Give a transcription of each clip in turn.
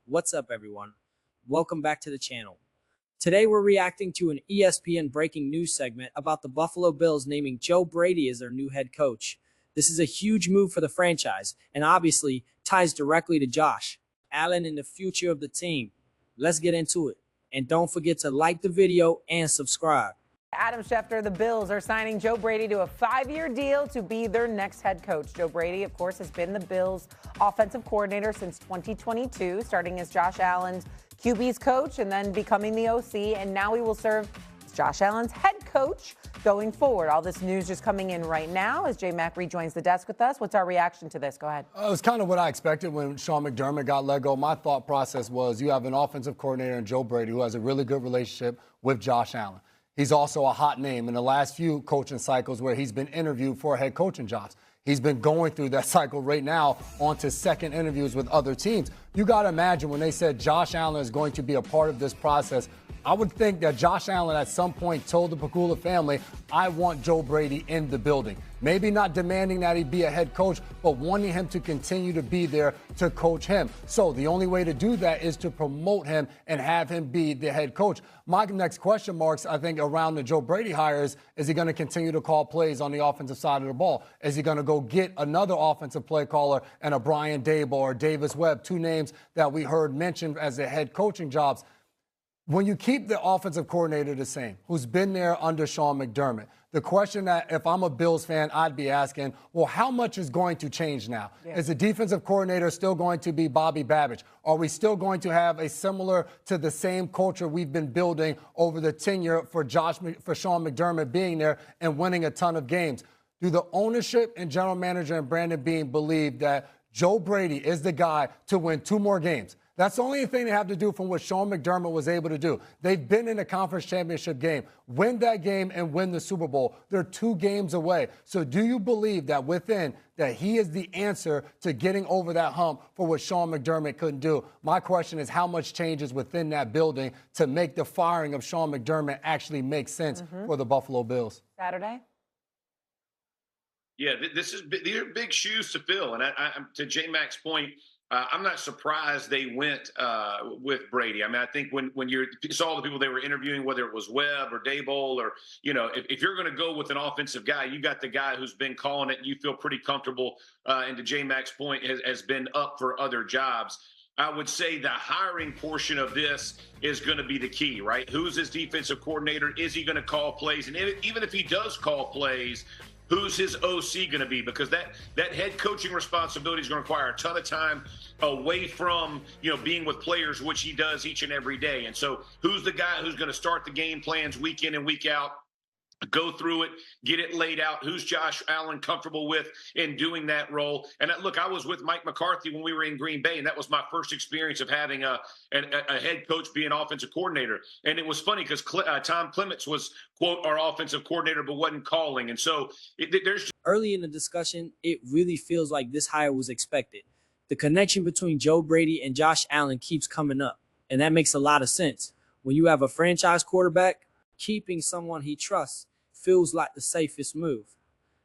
What's up, everyone? Welcome back to the channel. Today we're reacting to an ESPN breaking news segment about the Buffalo Bills naming Joe Brady as their new head coach. This is a huge move for the franchise and obviously ties directly to Josh Allen and the future of the team. Let's get into it. And don't forget to like the video and subscribe. Adam Schefter, the Bills are signing Joe Brady to a 5-year deal to be their next head coach. Joe Brady, of course, has been the Bills' offensive coordinator since 2022, starting as Josh Allen's QB's coach and then becoming the OC, and now he will serve as Josh Allen's head coach going forward. All this news just coming in right now as J-Mac rejoins the desk with us. What's our reaction to this? Go ahead. It was kind of what I expected when Sean McDermott got let go. My thought process was you have an offensive coordinator in Joe Brady who has a really good relationship with Josh Allen. He's also a hot name in the last few coaching cycles where he's been interviewed for head coaching jobs. He's been going through that cycle right now on to second interviews with other teams. You got to imagine when they said Josh Allen is going to be a part of this process, I would think that Josh Allen at some point told the Pegula family, I want Joe Brady in the building. Maybe not demanding that he be a head coach, but wanting him to continue to be there to coach him. So the only way to do that is to promote him and have him be the head coach. My next question marks, I think, around the Joe Brady hires, is he going to continue to call plays on the offensive side of the ball? Is he going to go get another offensive play caller and a Brian Dable or Davis Webb, two names that we heard mentioned as the head coaching jobs? When you keep the offensive coordinator the same, who's been there under Sean McDermott, the question that if I'm a Bills fan, I'd be asking, well, how much is going to change now? Yeah. Is the defensive coordinator still going to be Bobby Babbage? Are we still going to have a similar to the same culture we've been building over the tenure for Sean McDermott being there and winning a ton of games? Do the ownership and general manager and Brandon Beane believe that Joe Brady is the guy to win 2 more games? That's the only thing they have to do from what Sean McDermott was able to do. They've been in a conference championship game. Win that game and win the Super Bowl. They're 2 games away. So do you believe that within that he is the answer to getting over that hump for what Sean McDermott couldn't do? My question is how much changes within that building to make the firing of Sean McDermott actually make sense for the Buffalo Bills? Saturday? Yeah, these are big shoes to fill. And to J-Mac's point, I'm not surprised they went with Brady. I mean, I think when you saw the people they were interviewing, whether it was Webb or Dable or, if you're going to go with an offensive guy, you got the guy who's been calling it and you feel pretty comfortable, and to J-Mac's point, has been up for other jobs. I would say the hiring portion of this is going to be the key, right? Who's his defensive coordinator? Is he going to call plays? And even if he does call plays, who's his OC going to be? Because that head coaching responsibility is going to require a ton of time away from, being with players, which he does each and every day. And so who's the guy who's going to start the game plans week in and week out, go through it, get it laid out? Who's Josh Allen comfortable with in doing that role? And look, I was with Mike McCarthy when we were in Green Bay, and that was my first experience of having a head coach be an offensive coordinator. And it was funny because Tom Clements was, quote, our offensive coordinator, but wasn't calling. And so there's early in the discussion, it really feels like this hire was expected. The connection between Joe Brady and Josh Allen keeps coming up, and that makes a lot of sense. When you have a franchise quarterback, keeping someone he trusts feels like the safest move.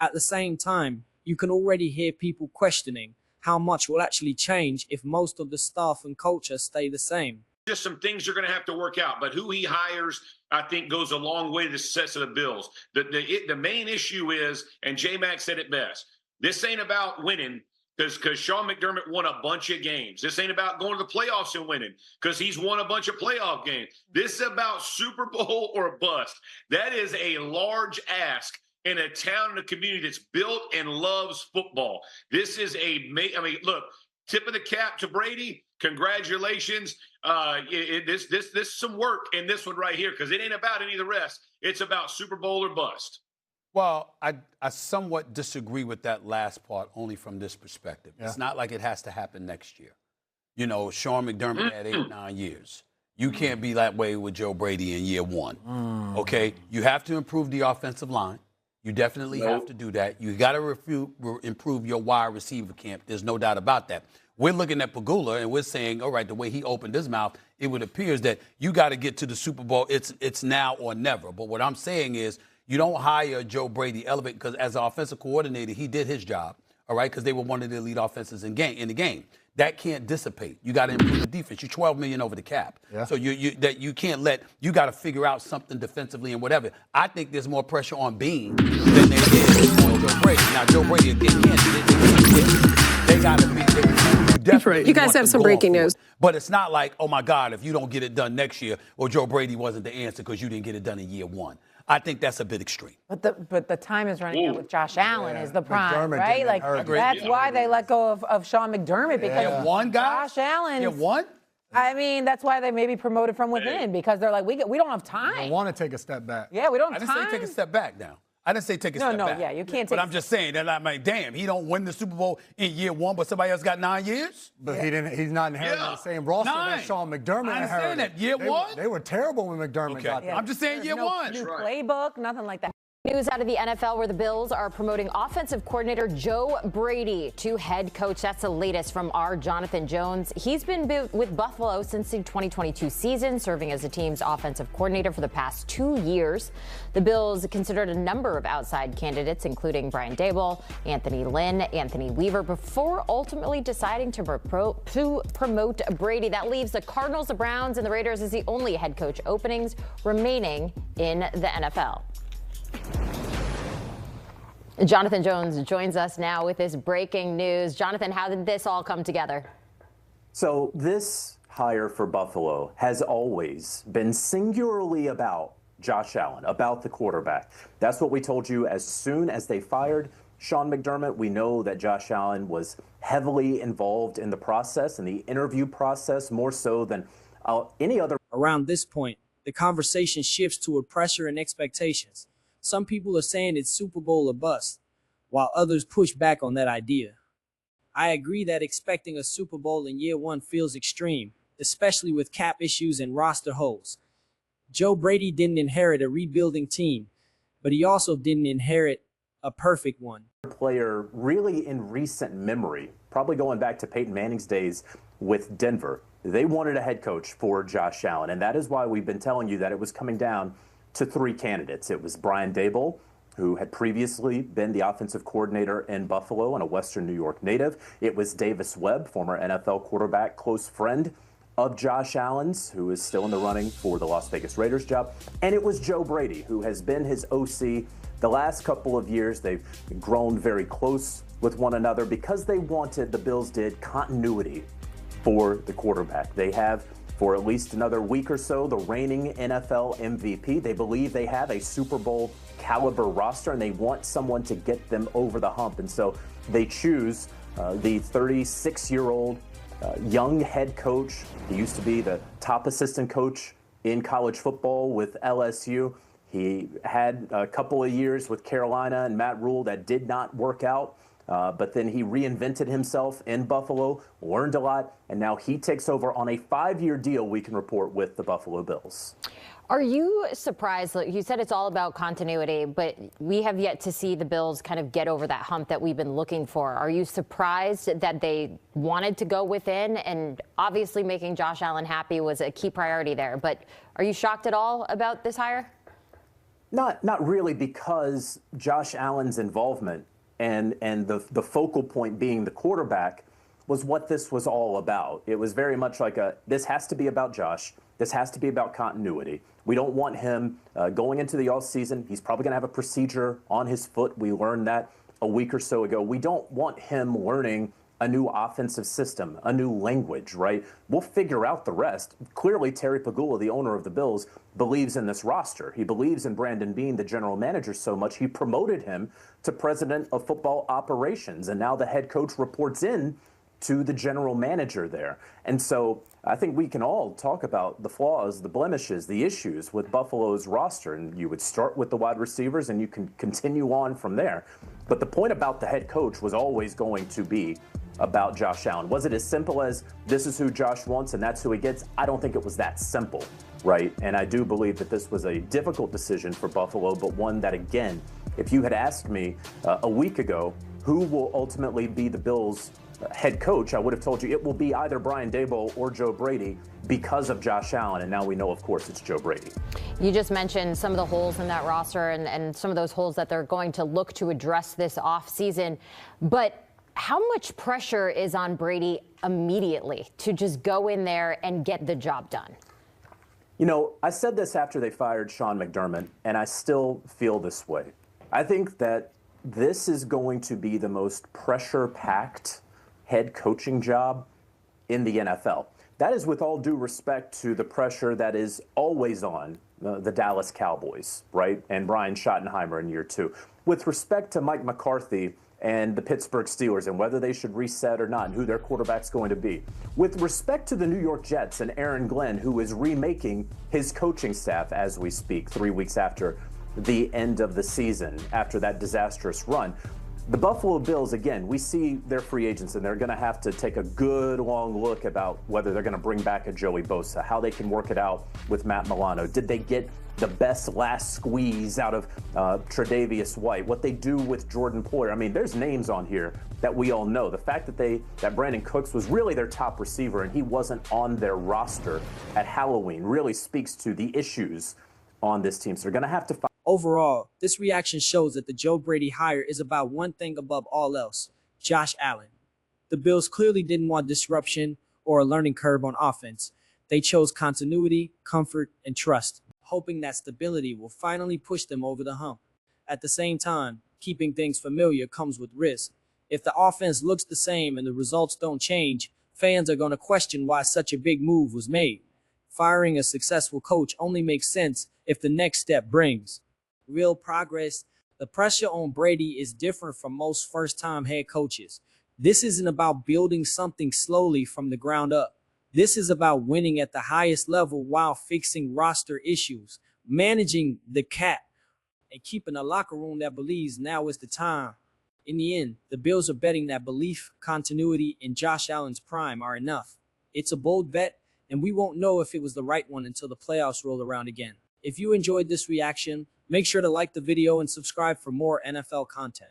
At the same time, you can already hear people questioning how much will actually change if most of the staff and culture stay the same. Just some things you're going to have to work out, but who he hires, I think, goes a long way to the success of the Bills. The main issue is, and J-Mac said it best, this ain't about winning because Sean McDermott won a bunch of games. This ain't about going to the playoffs and winning because he's won a bunch of playoff games. This is about Super Bowl or bust. That is a large ask in a town and a community that's built and loves football. This is look, tip of the cap to Brady. Congratulations. This is some work in this one right here because it ain't about any of the rest. It's about Super Bowl or bust. Well, I somewhat disagree with that last part only from this perspective. Yeah. It's not like it has to happen next year. Sean McDermott had 8-9 years. You can't be that way with Joe Brady in year 1. Okay? You have to improve the offensive line. You definitely have to do that. You got to improve your wide receiver camp. There's no doubt about that. We're looking at Pegula, and we're saying, all right, the way he opened his mouth, it would appear that you got to get to the Super Bowl. It's now or never. But what I'm saying is you don't hire Joe Brady, elevate, because as an offensive coordinator, he did his job, all right, because they were one of the elite offenses in the game. that can't dissipate. You got to improve the defense. You're $12 million over the cap. Yeah. So you can't let, you got to figure out something defensively and whatever. I think there's more pressure on Bean than there is on Joe Brady. Now, Joe Brady, again, they got to be definitely. You guys have some breaking news. But it's not like, oh, my God, if you don't get it done next year, or Joe Brady wasn't the answer because you didn't get it done in year one. I think that's a bit extreme. But the time is running out with Josh Allen is the prime, McDermott right? Like that's why they let go of Sean McDermott because one guy. Josh Allen. Yeah, one. I mean, that's why they may be promoted from within because they're like, we don't have time. I want to take a step back. Yeah, we don't have I time. didn't say take a step back now. I didn't say take a step back. Yeah, you can't take. But I'm just saying that I'm like, damn, he don't win the Super Bowl in year one, but somebody else got 9 years. But he's not inheriting the same roster that Sean McDermott I understand inherited. that. Year one? They were terrible when McDermott got there. I'm just saying year one. New playbook, nothing like that. News out of the NFL where the Bills are promoting offensive coordinator Joe Brady to head coach. That's the latest from our Jonathan Jones. He's been with Buffalo since the 2022 season, serving as the team's offensive coordinator for the past 2 years. The Bills considered a number of outside candidates, including Brian Daboll, Anthony Lynn, Anthony Weaver, before ultimately deciding to promote Brady. That leaves the Cardinals, the Browns, and the Raiders as the only head coach openings remaining in the NFL. Jonathan Jones joins us now with this breaking news. Jonathan, how did this all come together? So this hire for Buffalo has always been singularly about Josh Allen, about the quarterback. That's what we told you as soon as they fired Sean McDermott. We know that Josh Allen was heavily involved in the process, in the interview process, more so than any other. Around this point, the conversation shifts toward pressure and expectations. Some people are saying it's Super Bowl or bust, while others push back on that idea. I agree that expecting a Super Bowl in year one feels extreme, especially with cap issues and roster holes. Joe Brady didn't inherit a rebuilding team, but he also didn't inherit a perfect one. Player really in recent memory, probably going back to Peyton Manning's days with Denver. They wanted a head coach for Josh Allen, and that is why we've been telling you that it was coming down to 3 candidates. It was Brian Daboll, who had previously been the offensive coordinator in Buffalo and a Western New York native. It was Davis Webb, former NFL quarterback, close friend of Josh Allen's, who is still in the running for the Las Vegas Raiders job. And it was Joe Brady, who has been his OC the last couple of years. They've grown very close with one another because they wanted, the Bills did, continuity for the quarterback. They have, for at least another week or so, the reigning NFL MVP. They believe they have a Super Bowl caliber roster, and they want someone to get them over the hump. And so they choose the 36-year-old young head coach. He used to be the top assistant coach in college football with LSU. He had a couple of years with Carolina and Matt Rule that did not work out. But then he reinvented himself in Buffalo, learned a lot, and now he takes over on a 5-year deal, we can report, with the Buffalo Bills. Are you surprised? You said it's all about continuity, but we have yet to see the Bills kind of get over that hump that we've been looking for. Are you surprised that they wanted to go within? And obviously making Josh Allen happy was a key priority there. But are you shocked at all about this hire? Not really, because Josh Allen's involvement and the focal point being the quarterback was what this was all about. It was very much like this has to be about Josh. This has to be about continuity. We don't want him going into the offseason. He's probably going to have a procedure on his foot. We learned that a week or so ago. We don't want him learning a new offensive system, a new language, right? We'll figure out the rest. Clearly, Terry Pegula, the owner of the Bills, believes in this roster. He believes in Brandon Beane, the general manager, so much he promoted him to president of football operations. And now the head coach reports in to the general manager there. And so I think we can all talk about the flaws, the blemishes, the issues with Buffalo's roster. And you would start with the wide receivers and you can continue on from there. But the point about the head coach was always going to be about Josh Allen. Was it as simple as this is who Josh wants and that's who he gets? I don't think it was that simple, right? And I do believe that this was a difficult decision for Buffalo, but one that, again, if you had asked me a week ago who will ultimately be the Bills' head coach, I would have told you it will be either Brian Daboll or Joe Brady because of Josh Allen. And now we know, of course, it's Joe Brady. You just mentioned some of the holes in that roster and some of those holes that they're going to look to address this offseason. But How much pressure is on Brady immediately to just go in there and get the job done? You know, I said this after they fired Sean McDermott, and I still feel this way. I think that this is going to be the most pressure-packed head coaching job in the NFL. That is with all due respect to the pressure that is always on the Dallas Cowboys, right? And Brian Schottenheimer in year 2. With respect to Mike McCarthy and the Pittsburgh Steelers and whether they should reset or not and who their quarterback's going to be. With respect to the New York Jets and Aaron Glenn, who is remaking his coaching staff as we speak, 3 weeks after the end of the season, after that disastrous run. The Buffalo Bills, again, we see their free agents, and they're going to have to take a good long look about whether they're going to bring back a Joey Bosa, how they can work it out with Matt Milano. Did they get the best last squeeze out of Tre'Davious White? What they do with Jordan Poyer? I mean, there's names on here that we all know. The fact that Brandon Cooks was really their top receiver and he wasn't on their roster at Halloween really speaks to the issues on this team. So they're going to have to find. Overall, this reaction shows that the Joe Brady hire is about one thing above all else: Josh Allen. The Bills clearly didn't want disruption or a learning curve on offense. They chose continuity, comfort, and trust, hoping that stability will finally push them over the hump. At the same time, keeping things familiar comes with risk. If the offense looks the same and the results don't change, fans are going to question why such a big move was made. Firing a successful coach only makes sense if the next step brings real progress. The pressure on Brady is different from most first-time head coaches. This isn't about building something slowly from the ground up. This is about winning at the highest level while fixing roster issues, managing the cap, and keeping a locker room that believes now is the time. In the end, the Bills are betting that belief, continuity, and Josh Allen's prime are enough. It's a bold bet, and we won't know if it was the right one until the playoffs roll around again. If you enjoyed this reaction, make sure to like the video and subscribe for more NFL content.